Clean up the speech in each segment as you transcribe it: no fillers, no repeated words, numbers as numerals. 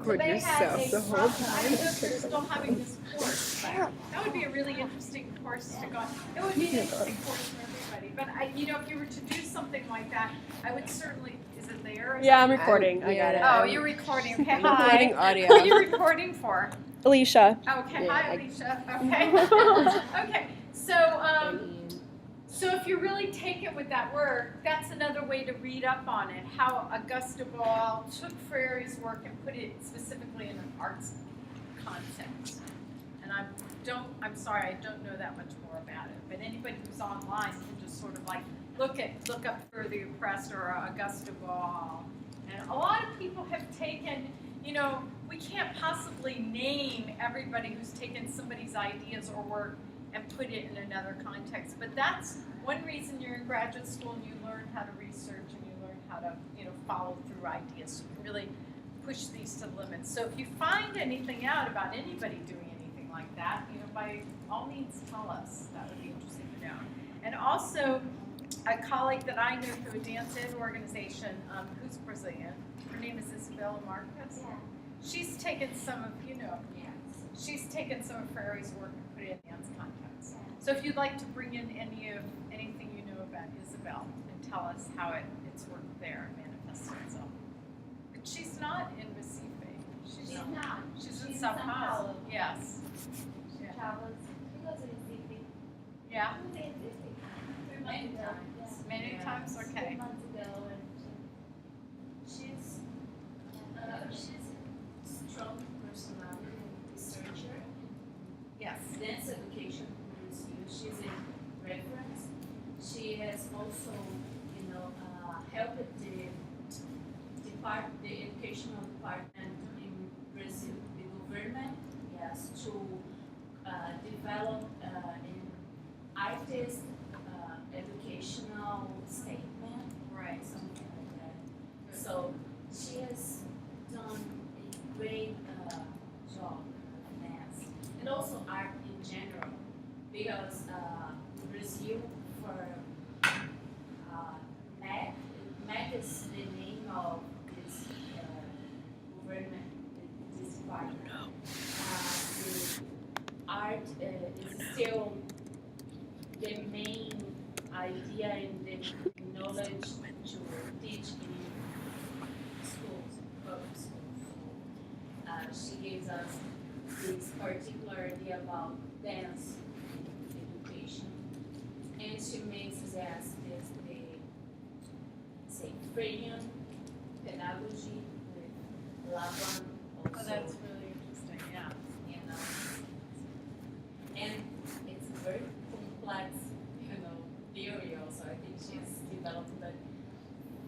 record they had yourself a the whole problem. I time. don't know if they're still having this course. But that would be a really interesting course to go on. It would be an interesting course for everybody. But if you were to do something like that, I would certainly. Is it there? Yeah, I'm recording. I got it. Oh, you're recording. Okay, I'm hi. recording audio. Who are you recording for? Alicia. Okay, Yeah, hi, Alicia. Okay. Okay. So if you really take it with that work, that's another way to read up on it, how Augusta Ball took Freire's work and put it specifically in an arts context. And I'm sorry, I don't know that much more about it, but anybody who's online can just sort of like look up For the Oppressed or Augusta Ball. And a lot of people have taken, we can't possibly name everybody who's taken somebody's ideas or work and put it in another context. But that's one reason you're in graduate school and you learn how to research and you learn how to, follow through ideas. You can really push these to the limits. So if you find anything out about anybody doing anything like that, by all means tell us. That would be interesting to know. And also, a colleague that I know through a dance ed organization, who's Brazilian, her name is Isabella Marquez. Yeah. She's taken some of, she's taken some of Freire's work and put it in dance context. So if you'd like to bring in anything you know about Isabel and tell us how it's worked there and manifested itself. But she's not in Recife. She's not. She's in Sao Paulo. Yes. She travels. She goes to Recife. Yeah. She was in Recife. Many times. Many times. Okay. 2 months ago, and she's strong personality researcher. Yes. Dance education she's in reference. She has also, helped the educational department in Brazil, the government, yes, to develop an artist educational statement, Right. something like that. So she has done a great job in dance and also art in general, because Brazil for MEC is the name of this government, this department. The art is still the main idea in the knowledge to teach in schools, public schools. She gives us this particular idea about dance education, and she mixes as the Freudian pedagogy with Laban also. Oh, that's really interesting. Yeah. And it's a very complex, theory also. I think she's developed a very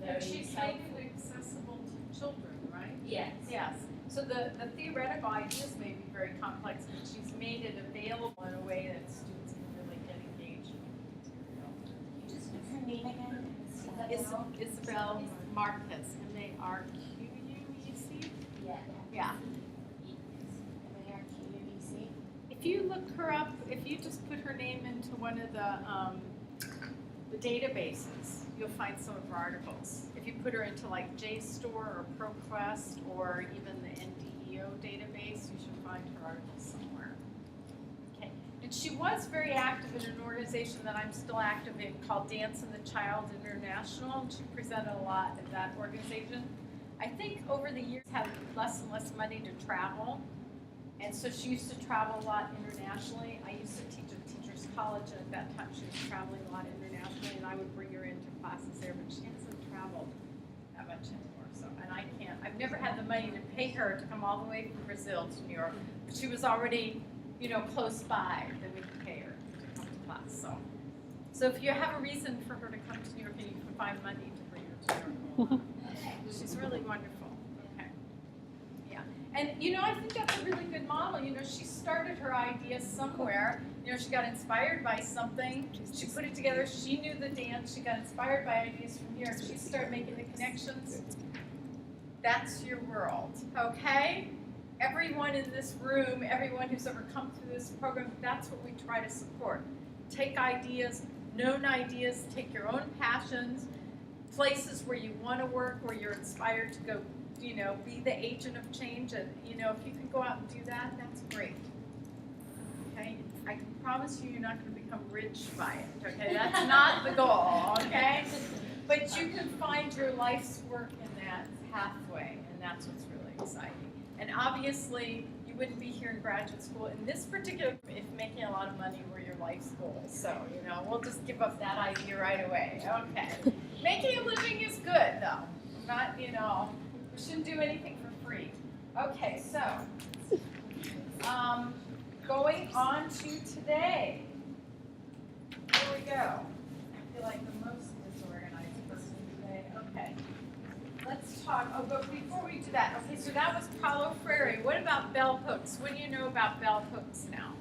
But she's making it accessible to children, right? Yes. Yes. So the theoretical ideas may be very complex, but she's made it available in a way that students can really get engaged with the material. Just what's her name again? Isabel Marquez, M-A-R-Q-U-E-C? Yeah. Yeah. M-A-R-Q-U-E-C. If you look her up, if you just put her name into one of the databases, you'll find some of her articles. If you put her into like JSTOR or ProQuest or even the NDEO database, you should find her articles somewhere. Okay. And she was very active in an organization that I'm still active in called Dance and the Child International. She presented a lot at that organization. I think over the years had less and less money to travel. And so she used to travel a lot internationally. I used to teach at Teachers College, and at that time she was traveling a lot internationally, and I would bring her into classes there, but she hasn't traveled that much anymore. So, and I can't, I've never had the money to pay her to come all the way from Brazil to New York, but she was already, close by that we could pay her to come to class. So if you have a reason for her to come to New York and you can find money to bring her to New York, she's really wonderful. And, I think that's a really good model. She started her idea somewhere. She got inspired by something. She put it together. She knew the dance. She got inspired by ideas from here. She started making the connections. That's your world, okay? Everyone in this room, everyone who's ever come through this program, that's what we try to support. Take ideas, known ideas, take your own passions, places where you want to work, where you're inspired to go you know, be the agent of change, and, you know, if you can go out and do that, that's great. Okay, I can promise you, you're not gonna become rich by it, okay? That's not the goal, okay? But you can find your life's work in that pathway, and that's what's really exciting. And obviously, you wouldn't be here in graduate school in this particular, if making a lot of money were your life's goal. So, you know, we'll just give up that idea right away, okay? Making a living is good, though. Not, you know, we shouldn't do anything for free. Okay, so, going on to today. Here we go. I feel like the most disorganized person today. Okay. Let's talk, oh, but before we do that, okay, so that was Paulo Freire. What about bell hooks? What do you know about bell hooks now?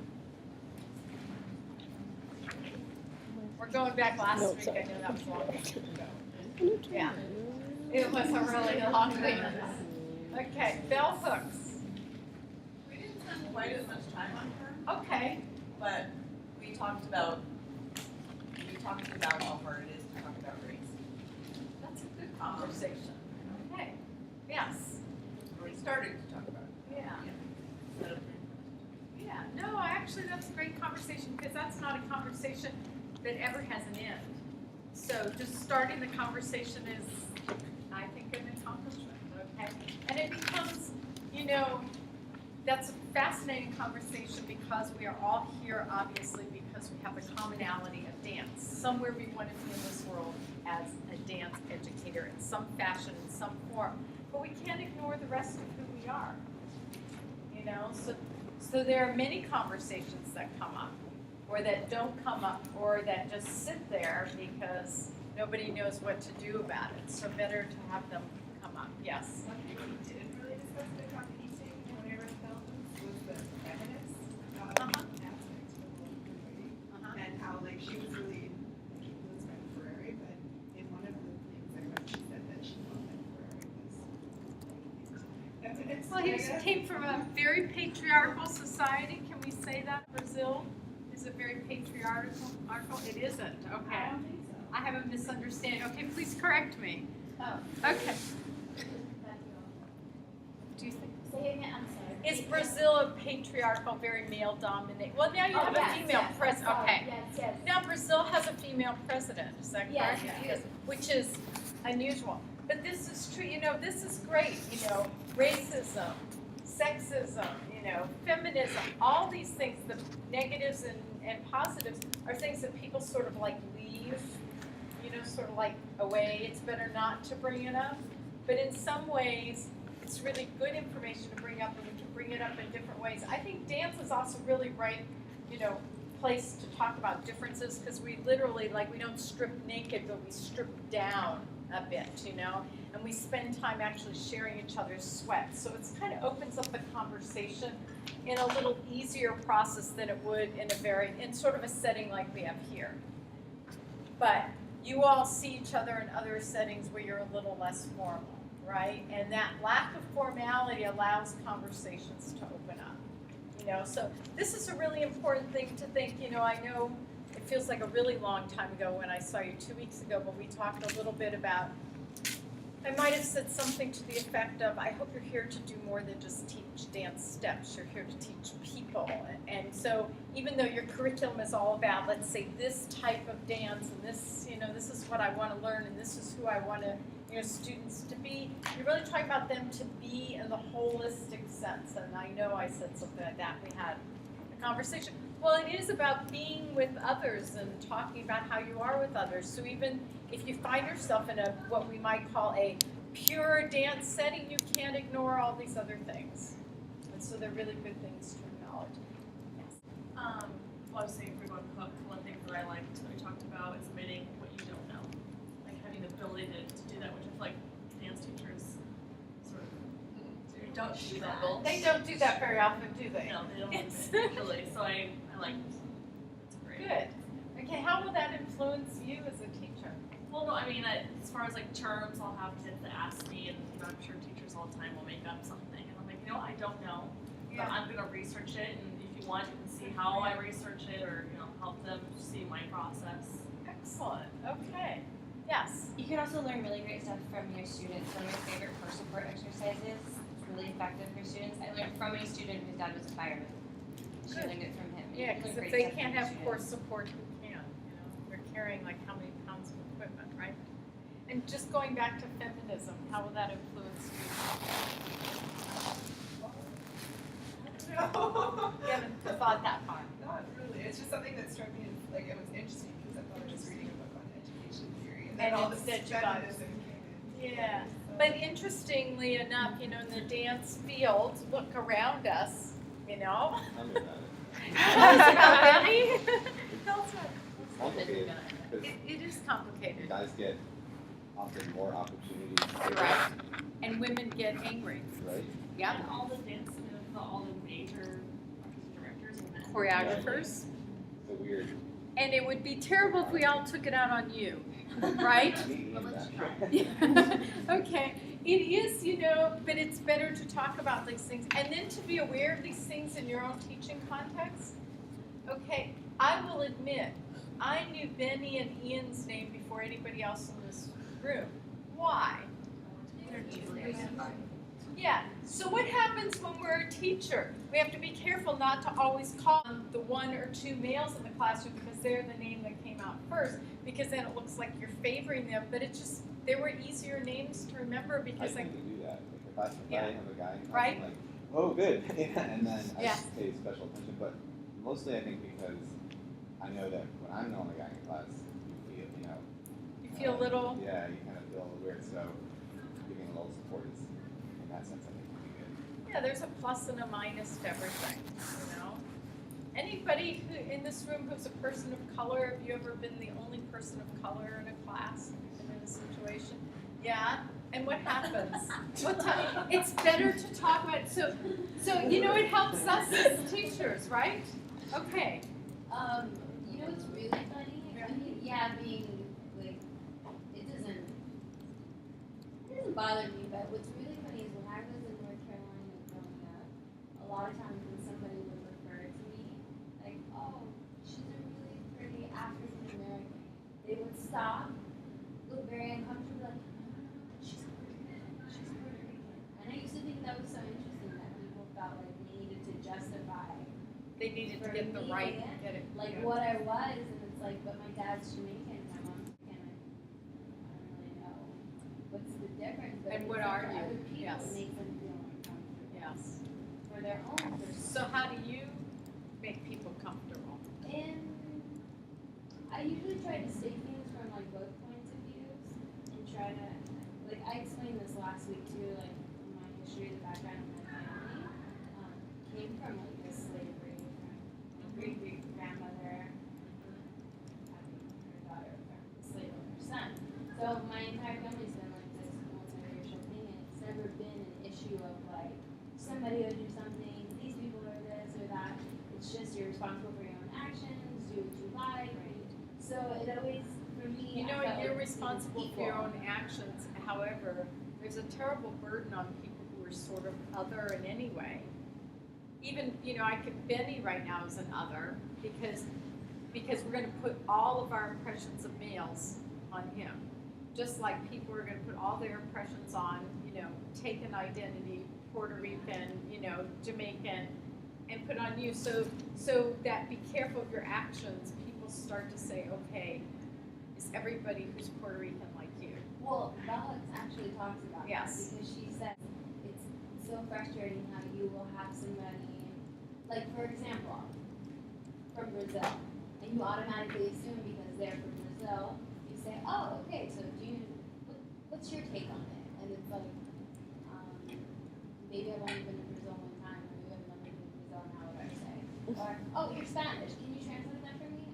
We're going back last No, week, sorry. I know that was a long time ago. Yeah, it was a really long week. Okay, bell hooks. We didn't spend quite as much time on her, Okay, but we talked about how hard it is to talk about race. that's a good conversation. Okay, yes, We started to talk about it. yeah. Instead of- Yeah, no, actually, that's a great conversation, because that's not a conversation that ever has an end. So just starting the conversation is, I think, an accomplishment, okay? And it becomes, you know, that's a fascinating conversation because we are all here, obviously, because we have a commonality of dance. Somewhere we want to be in this world as a dance educator in some fashion, in some form. But we can't ignore the rest of who we are. You know, so there are many conversations that come up, or that don't come up, or that just sit there because nobody knows what to do about it. So better to have them come up. Yes. One thing we didn't really discuss in the talk meeting when we were developing was the feminist aspect of the whole community, and how like she was really influenced by Ferrari, but in one of the things I read, she said that she felt that Ferrari was feminist. Well, he came from a very patriarchal society. Can we say that Brazil is a very patriarchal? It isn't. Okay. I don't think so. I have a misunderstanding. Okay, please correct me. Oh. Okay. Do you think? Say it again, I'm sorry. Is Brazil a patriarchal, very male dominated? Well, now you have a female president. Okay. Yes, yes. Now Brazil has a female president. Is that Yes, correct? yes. Which is unusual. But this is true. You know, this is great. You know, racism, sexism, you know, feminism, all these things, the negatives and positives are things that people sort of like leave, you know, sort of like away. It's better not to bring it up. But in some ways, it's really good information to bring up, and we can bring it up in different ways. I think dance is also really right, you know, place to talk about differences, because we literally, like, we don't strip naked, but we strip down a bit, you know, and we spend time actually sharing each other's sweat. So it's kind of opens up the conversation in a little easier process than it would in sort of a setting like we have here. But you all see each other in other settings where you're a little less formal, right? And that lack of formality allows conversations to open up, you know? So this is a really important thing to think, you know, I know it feels like a really long time ago when I saw you 2 weeks ago, but we talked a little bit about, I might have said something to the effect of, I hope you're here to do more than just teach dance steps, you're here to teach people. And so even though your curriculum is all about, let's say, this type of dance, and this, you know, this is what I want to learn, and this is who I want to, you know, students to be, you're really talking about them to be in the holistic sense. And I know I said something like that, we had a conversation. Well, it is about being with others and talking about how you are with others. So even if you find yourself in a what we might call a pure dance setting, you can't ignore all these other things. And so they're really good things to acknowledge. Yes. Well, I was saying for going hook, one thing that I liked that we talked about is admitting what you don't know. Like having the ability to do that, which I feel like dance teachers sort of don't do that. They don't do that very often, do they? No, they don't Yes. usually. So I like it's great. Good. Okay, how will that influence you as a teacher? Well, no, I mean, as far as like terms, I'll have kids that ask me, and you know, I'm sure teachers all the time will make up something, and I'm like, you know, I don't know, but I'm gonna research it, and if you want, you can see how I research it, or you know, help them see my process. Excellent. Okay. Yes. You can also learn really great stuff from your students. One of my favorite core support exercises, it's really effective for students. I learned from a student whose dad was a fireman. She Good. learned it from him. Yeah, You because learn if great they stuff can't from your have core students. support, who can? You know, they're carrying like how many pounds of equipment, right? And just going back to feminism, how will that influence you? No. You haven't thought that far. Not really. It's just something that struck me as, like, it was interesting because I thought I was reading a book on education theory, and then And all this instead you got- feminism came in. Yeah. So- But interestingly enough, you know, in the dance field, look around us, you know. Tell me about it. Tell us about Benny. Tell us about it. It's complicated because It is you complicated. guys get often more opportunities. Right. And women get angry. Right? Yeah. And all the dance, all the major artistic directors and men. Choreographers. So weird. And it would be terrible if we all took it out on you, right? Me Well, and let's that. try. Okay, it is, you know, but it's better to talk about these things and then to be aware of these things in your own teaching context. Okay, I will admit, I knew Benny and Ian's name before anybody else in this room. Why? They're easily identified. Yeah, so what happens when we're a teacher? We have to be careful not to always call the one or two males in the classroom because they're the name that came out first, because then it looks like you're favoring them, but it's just, they were easier names to remember I because tend to do that. Like if I Yeah. have a guy in class, Right. I'm like, oh, good. And then I Yeah. pay special attention. But mostly I think because I know that when I'm the only guy in class, you feel a little, Yeah, you kind of feel a little weird. So giving a little support is, in that sense, I think would be good. yeah, there's a plus and a minus to everything, you know? Anybody who, in this room who's a person of color, have you ever been the only person of color in a class and in a situation? Yeah, and what happens? What time? It's better to talk about, so you know, it helps us as teachers, right? Okay, You know what's really funny? I mean, yeah, being like, it doesn't bother me, but what's really funny is when I was in North Carolina growing up, a lot of times when somebody would refer to me, like, oh, she's a really pretty African American, they would stop, look very uncomfortable, like, no, she's Puerto Rican, she's Puerto Rican. And I used to think that was so interesting that people felt like they needed to justify they needed to get the right, get it. like yeah. what I was, and it's like, but my dad's Jamaican, my mom's Jamaican. I don't really know what's the difference. But And what it's are for you? Other people, Yes. it makes them feel uncomfortable Yes. for their own personal. So how do you make people comfortable? And I usually try to say things from like both points of views and try to, like I explained this last week too, like my history, the background of my family came from like this slavery from my great great grandmother having her daughter from slave on her son. So my entire family's been like this multiracial thing, and it's never been an issue of like somebody will do something, these people are this or that. It's just you're responsible for your own actions, do what you like. Right. So it always, for me, You know, I felt you're like it was responsible for your equal. own actions. However, there's a terrible burden on people who are sort of other in any way. Even, you know, Benny right now is an other because we're going to put all of our impressions of males on him. Just like people are going to put all their impressions on, you know, take an identity, Puerto Rican, you know, Jamaican, and put on you. So that be careful of your actions. People start to say, okay, is everybody who's Puerto Rican like you? Well, Bella actually talks about Yes. that because she says it's so frustrating how you will have somebody, like for example, from Brazil, and you automatically assume because they're from Brazil, you say, oh, okay, so what's your take on it? And it's like, maybe I've only been to Brazil one time, or maybe I've never been to Brazil, and how would I say? Or, oh, you're Spanish, can you translate that for me?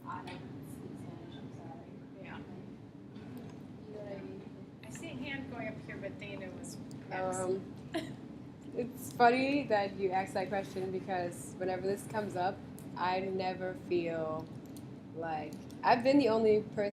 I don't speak Spanish, I'm sorry. Yeah. You know what I mean? I see a hand going up here, but Dana was next. It's funny that you asked that question because whenever this comes up, I never feel like I've been the only person